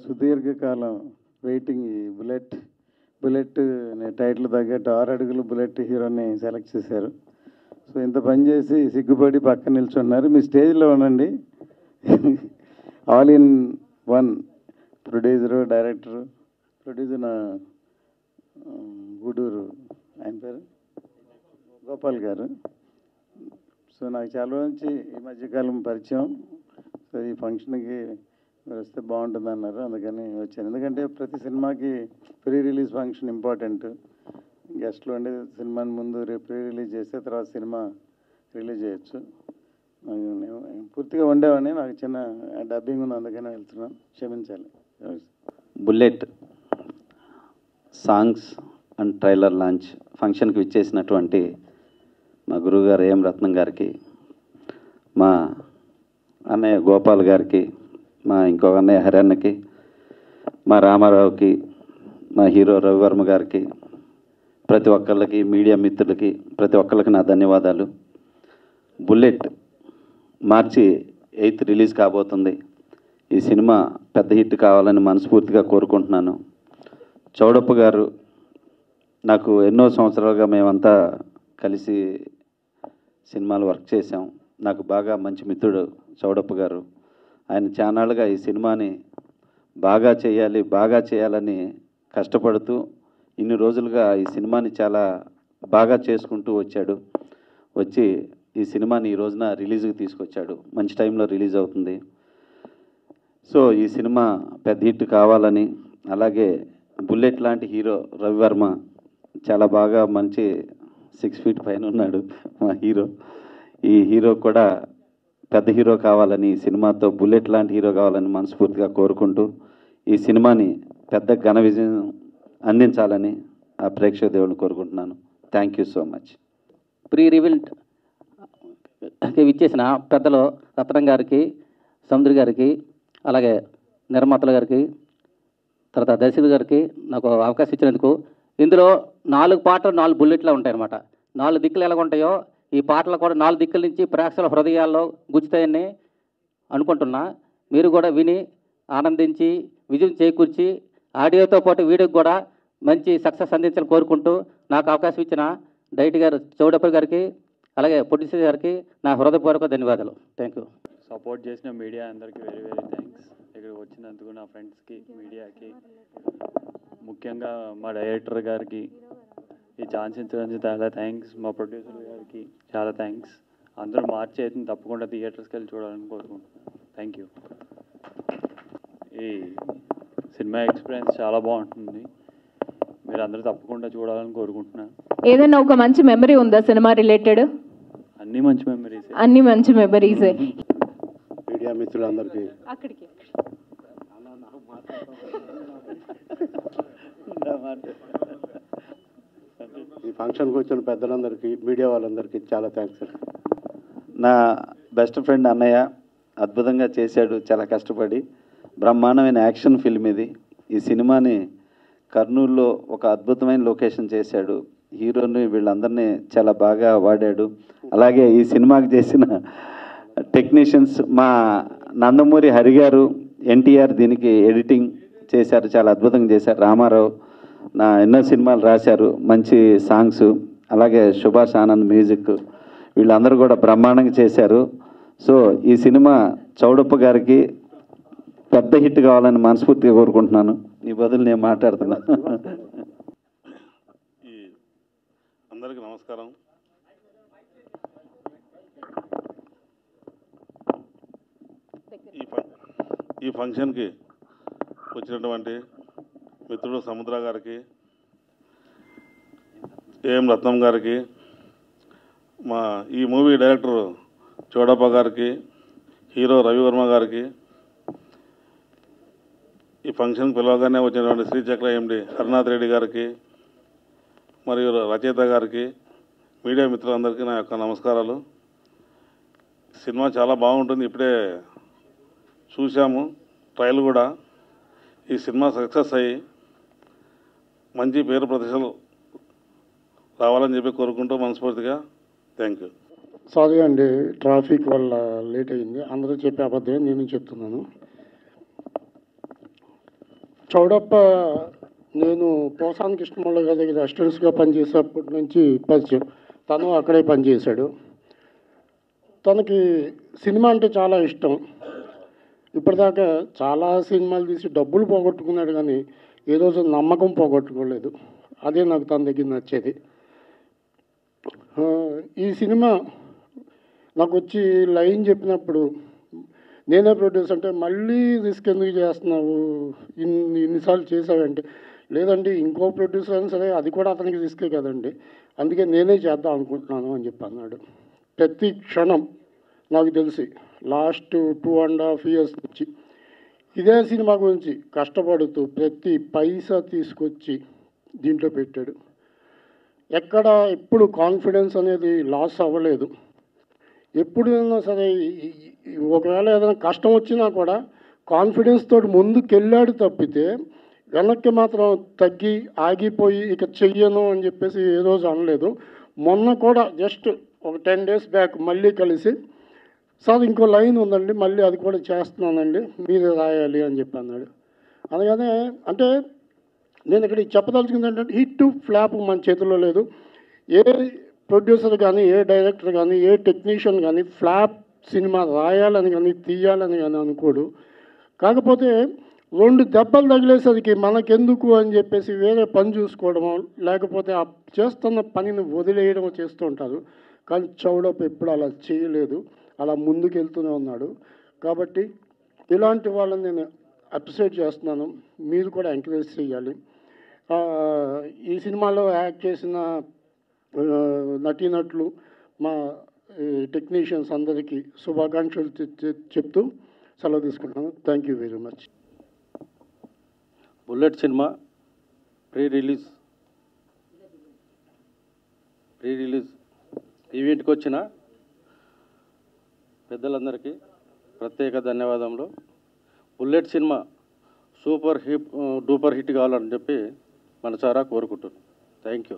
సుదీర్ఘకాలం వెయిటింగ్ ఈ బుల్లెట్ అనే టైటిల్ తగ్గట్టు 6 అడుగులు బుల్లెట్ హీరోని సెలెక్ట్ చేశారు. సో ఇంత పని చేసి సిగ్గుపడి పక్కన నిల్చున్నారు. మీ స్టేజ్లో ఉండండి. All in one producer, director. Producer నా గూడూరు, ఆయన పేరు గోపాల్ గారు. సో నాకు చాలా నుంచి ఈ మధ్యకాలం పరిచయం. సో ఈ ఫంక్షన్కి వస్తే బాగుంటుంది అన్నారు, అందుకని వచ్చాను. ఎందుకంటే ప్రతి సినిమాకి ప్రీ రిలీజ్ ఫంక్షన్ ఇంపార్టెంట్. గెస్ట్లో ఉండి సినిమాని ముందు ప్రీ రిలీజ్ చేస్తే తర్వాత సినిమా రిలీజ్ చేయొచ్చు. నేను పూర్తిగా ఉండేవాడిని, నాకు చిన్న డబ్బింగ్ ఉంది, అందుకనే వెళ్తున్నాను, క్షమించాలి. Bullet songs and trailer launch ఫంక్షన్కి విచ్చేసినటువంటి మా గురువుగారు ఏం రత్నం గారికి, మా అన్నయ్య గోపాల్ గారికి, మా ఇంకొక అన్నయ్య హరియాణకి, మా రామారావుకి, మా హీరో రవివర్మ గారికి, ప్రతి ఒక్కళ్ళకి, మీడియా మిత్రులకి ప్రతి ఒక్కళ్ళకి నా ధన్యవాదాలు. బుల్లెట్ మార్చి 8th రిలీజ్ కాబోతుంది. ఈ సినిమా పెద్ద హిట్ కావాలని మనస్ఫూర్తిగా కోరుకుంటున్నాను. చౌడప్ప గారు నాకు ఎన్నో సంవత్సరాలుగా మేమంతా కలిసి సినిమాలు వర్క్ చేశాం. నాకు బాగా మంచి మిత్రుడు చౌడప్ప గారు. ఆయన చానాళ్ళుగా ఈ సినిమాని బాగా చేయాలని కష్టపడుతూ ఇన్ని రోజులుగా ఈ సినిమాని చాలా బాగా చేసుకుంటూ వచ్చి ఈ సినిమాని ఈ రోజున రిలీజ్కి తీసుకొచ్చాడు. మంచి టైంలో రిలీజ్ అవుతుంది. సో ఈ సినిమా పెద్ద హిట్ కావాలని, అలాగే బుల్లెట్ లాంటి హీరో రవివర్మ చాలా బాగా మంచి 6 feet పైన ఉన్నాడు మా హీరో. ఈ హీరో కూడా పెద్ద హీరో కావాలని, సినిమాతో బుల్లెట్ లాంటి హీరో కావాలని మనస్ఫూర్తిగా కోరుకుంటూ ఈ సినిమాని పెద్ద ఘన విజయం అందించాలని ఆ ప్రేక్షక దేవుడిని కోరుకుంటున్నాను. Thank you so much. Pre reveal ఇచ్చేసిన పెద్దలు రత్నం గారికి, సముద్ర గారికి, అలాగే నిర్మాతల గారికి, తర్వాత దర్శకుడు గారికి నాకు అవకాశం ఇచ్చినందుకు. ఇందులో 4 పాటలు 4 బుల్లెట్లు ఉంటాయన్నమాట. 4 దిక్కులు ఎలా ఉంటాయో ఈ పాటలు కూడా 4 దిక్కుల నుంచి ప్రేక్షకుల హృదయాల్లో గుచ్చుతాయని అనుకుంటున్నా. మీరు కూడా విని ఆనందించి విజయం చేకూర్చి ఆడియోతో పాటు వీడియోకి కూడా మంచి సక్సెస్ అందించాలని కోరుకుంటూ నాకు అవకాశం ఇచ్చిన డైరెక్టర్ గారు చౌడప్ప గారికి, అలాగే ప్రొడ్యూసర్ గారికి నా హృదయపూర్వక ధన్యవాదాలు. Thank you. సపోర్ట్ చేసిన మీడియా అందరికీ వెరీ థ్యాంక్స్. ఇక్కడ వచ్చినందుకు నా ఫ్రెండ్స్కి, మీడియాకి, ముఖ్యంగా మా డైరెక్టర్ గారికి ఈ ఛాన్స్ ఇచ్చినందుకు చాలా థ్యాంక్స్. మా ప్రొడ్యూసర్ గారికి చాలా థ్యాంక్స్. అందరూ మార్చి అయితే తప్పకుండా థియేటర్స్కి వెళ్ళి చూడాలని కోరుకుంటున్నాను. Thank you. ఈ సినిమా ఎక్స్పీరియన్స్ చాలా బాగుంటుంది. మీరు అందరూ తప్పకుండా చూడాలని కోరుకుంటున్నాను. ఏదైనా ఒక మంచి మెమరీ ఉందా సినిమా రిలేటెడ్? అన్ని మంచి మెమరీస్. అన్ని మంచి మెమరీసే. మీడియా మిత్రులందరికీ, అక్కడికి ఈ ఫంక్షన్కి వచ్చిన పెద్దలందరికీ, మీడియా వాళ్ళందరికీ చాలా థ్యాంక్స్. నా బెస్ట్ ఫ్రెండ్ అన్నయ్య అద్భుతంగా చేశాడు, చాలా కష్టపడి. బ్రహ్మాండమైన యాక్షన్ ఫిల్మ్ ఇది. ఈ సినిమాని కర్నూలులో ఒక అద్భుతమైన లొకేషన్ చేశాడు. హీరోని వీళ్ళందరినీ చాలా బాగా వాడాడు. అలాగే ఈ సినిమాకి చేసిన టెక్నీషియన్స్ మా నందమూరి హరి గారు, ఎన్టీఆర్ దీనికి ఎడిటింగ్ చేశారు, చాలా అద్భుతంగా చేశారు. రామారావు నా ఎన్నో సినిమాలు రాశారు, మంచి సాంగ్స్. అలాగే సుభాష్ ఆనంద్ మ్యూజిక్, వీళ్ళందరూ కూడా బ్రహ్మాండంగా చేశారు. సో ఈ సినిమా చౌడప్ప గారికి పెద్ద హిట్ కావాలని మనస్ఫూర్తిగా కోరుకుంటున్నాను. ఈ బదులు నేను మాట్లాడుతున్నా. అందరికీ నమస్కారం. ఈ ఫంక్షన్కి వచ్చినటువంటి మిత్రుడు సముద్ర గారికి, ఏం రత్నం గారికి, మా ఈ మూవీ డైరెక్టర్ చౌడప్ప గారికి, హీరో రవివర్మ గారికి, ఈ ఫంక్షన్ పిలవగానే వచ్చినటువంటి శ్రీచక్ర ఎండి హరినాథ్ రెడ్డి గారికి, మరియు రచయిత గారికి, మీడియా మిత్రులందరికీ నా యొక్క నమస్కారాలు. సినిమా చాలా బాగుంటుంది. ఇప్పుడే చూసాము ట్రయల్ కూడా. ఈ సినిమా సక్సెస్ అయ్యి మంచి పేరు ప్రతిష్టలు రావాలని చెప్పి కోరుకుంటూ మనస్ఫూర్తిగా థ్యాంక్ యూ. సారీ అండి, ట్రాఫిక్ వల్ల లేట్ అయింది. అందరూ చెప్పే అబద్ధమే నేను చెప్తున్నాను. చౌడప్ప నేను పోసాని కృష్ణమూర్తి గారి దగ్గర అసిస్టెంట్స్గా పనిచేసేప్పటి నుంచి పరిచయం. తను అక్కడే పనిచేశాడు. తనకి సినిమా అంటే చాలా ఇష్టం. ఇప్పటిదాకా చాలా సినిమాలు తీసి డబ్బులు పోగొట్టుకున్నాడు, కానీ ఏ రోజు నమ్మకం పోగొట్టుకోలేదు. అదే నాకు తన దగ్గర నచ్చేది. ఈ సినిమా నాకు వచ్చి లైన్ చెప్పినప్పుడు నేనే ప్రొడ్యూస్ అంటే, మళ్ళీ రిస్క్ ఎందుకు చేస్తున్నావు, ఇన్నిసార్లు చేసావంటే, లేదండి ఇంకో ప్రొడ్యూసర్ అయినా సరే అది కూడా అతనికి రిస్కే కదండి, అందుకే నేనే చేద్దాం అనుకుంటున్నాను అని చెప్పి అన్నాడు. ప్రతి క్షణం నాకు తెలిసి లాస్ట్ 2.5 years నుంచి ఇదే సినిమా గురించి కష్టపడుతూ ప్రతి పైసా తీసుకొచ్చి దీంట్లో పెట్టాడు. ఎక్కడ ఎప్పుడు కాన్ఫిడెన్స్ అనేది లాస్ అవ్వలేదు. ఎప్పుడైనా సరే ఒకవేళ ఏదైనా కష్టం వచ్చినా కూడా కాన్ఫిడెన్స్ తోటి ముందుకెళ్ళాడు తప్పితే వెనక్కి మాత్రం తగ్గి ఆగిపోయి ఇక చెయ్యను అని చెప్పేసి ఏ రోజు అనలేదు. మొన్న కూడా జస్ట్ ఒక 10 days బ్యాక్ మళ్ళీ కలిసి, సార్ ఇంకో లైన్ ఉందండి, మళ్ళీ అది కూడా చేస్తున్నానండి, మీరే రాయాలి అని చెప్పి అన్నాడు. అందుకనే అంటే నేను ఇక్కడ చెప్పదలుచుకుంది ఏంటంటే, హిట్ ఫ్లాప్ మన చేతిలో లేదు. ఏ ప్రొడ్యూసర్ కానీ, ఏ డైరెక్టర్ కానీ, ఏ టెక్నీషియన్ కానీ ఫ్లాప్ సినిమా రాయాలని కానీ తీయాలని కానీ అనుకోడు. కాకపోతే 2 దెబ్బలు తగిలేసరికి మనకెందుకు అని చెప్పేసి వేరే పని చూసుకోవడమో, లేకపోతే ఆ చేస్తున్న పనిని వదిలేయడమో చేస్తూ ఉంటారు. కానీ చౌడప్ప ఎప్పుడు అలా చేయలేదు, అలా ముందుకు వెళ్తూనే ఉన్నాడు. కాబట్టి ఇలాంటి వాళ్ళని నేను అప్రిషియేట్ చేస్తున్నాను. మీరు కూడా ఎంకరేజ్ చేయాలి. ఈ సినిమాలో యాక్ట్ చేసిన నటీనటులు, మా టెక్నీషియన్స్ అందరికీ శుభాకాంక్షలు చెప్తూ సెలవు తీసుకుంటున్నాను. Thank you very much. Bullet cinema pre release ఈవెంట్కి వచ్చిన పెద్దలందరికీ ప్రత్యేక ధన్యవాదములు. బుల్లెట్ సినిమా డూపర్ హిట్ కావాలని చెప్పి మనసారా కోరుకుంటున్నాను. Thank you.